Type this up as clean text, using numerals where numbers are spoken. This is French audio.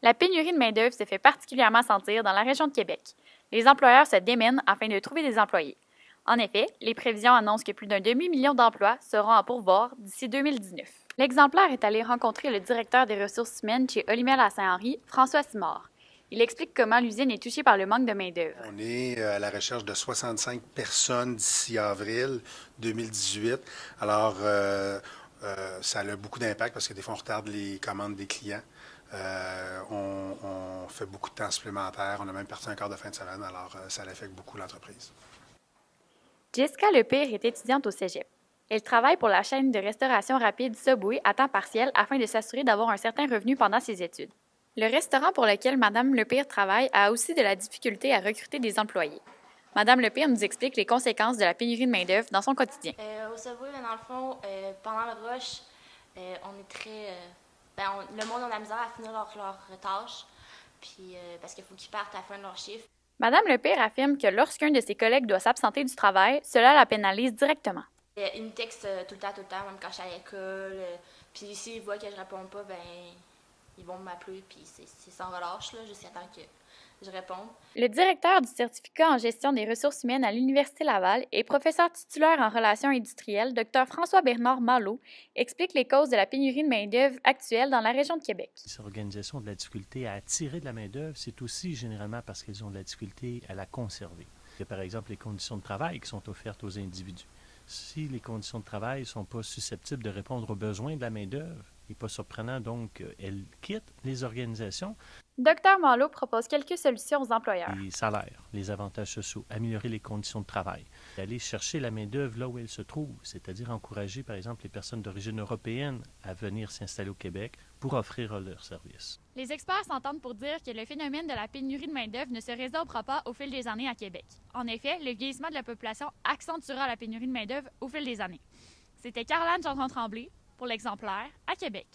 La pénurie de main-d'œuvre se fait particulièrement sentir dans la région de Québec. Les employeurs se démènent afin de trouver des employés. En effet, les prévisions annoncent que plus d'un demi-million d'emplois seront à pourvoir d'ici 2019. L'exemplaire est allé rencontrer le directeur des ressources humaines chez Olimel à Saint-Henri, François Simard. Il explique comment l'usine est touchée par le manque de main-d'œuvre. On est à la recherche de 65 personnes d'ici avril 2018. Alors, ça a beaucoup d'impact parce que des fois, on retarde les commandes des clients. On fait beaucoup de temps supplémentaire. On a même parti un quart de fin de semaine, alors ça affecte beaucoup l'entreprise. Jessica Lepire est étudiante au cégep. Elle travaille pour la chaîne de restauration rapide Subway à temps partiel afin de s'assurer d'avoir un certain revenu pendant ses études. Le restaurant pour lequel Mme Lepire travaille a aussi de la difficulté à recruter des employés. Mme Lepire nous explique les conséquences de la pénurie de main-d'œuvre dans son quotidien. Au Subway, dans le fond, pendant le rush, on est très... le monde a de la misère à finir leur tâches, puis parce qu'il faut qu'ils partent à la fin de leur chiffre. Mme Lepire affirme que lorsqu'un de ses collègues doit s'absenter du travail, cela la pénalise directement. Ils me textent tout le temps, même quand je suis à l'école. Puis s'ils voient que je réponds pas, ils vont m'appeler, puis c'est sans relâche, là, jusqu'à temps que je réponde. Le directeur du certificat en gestion des ressources humaines à l'Université Laval et professeur titulaire en relations industrielles, Dr François-Bernard Malo, explique les causes de la pénurie de main-d'œuvre actuelle dans la région de Québec. Les organisations ont de la difficulté à attirer de la main-d'œuvre, c'est aussi généralement parce qu'elles ont de la difficulté à la conserver. Il y a par exemple les conditions de travail qui sont offertes aux individus. Si les conditions de travail ne sont pas susceptibles de répondre aux besoins de la main-d'œuvre, il n'est pas surprenant donc qu'elles quittent les organisations. Dr Malo propose quelques solutions aux employeurs. Les salaires, les avantages sociaux, améliorer les conditions de travail, aller chercher la main-d'œuvre là où elle se trouve, c'est-à-dire encourager par exemple les personnes d'origine européenne à venir s'installer au Québec pour offrir leurs services. Les experts s'entendent pour dire que le phénomène de la pénurie de main-d'œuvre ne se résorbera pas au fil des années à Québec. En effet, le vieillissement de la population accentuera la pénurie de main-d'œuvre au fil des années. C'était Caroline Gendron-Tremblay pour l'Exemplaire à Québec.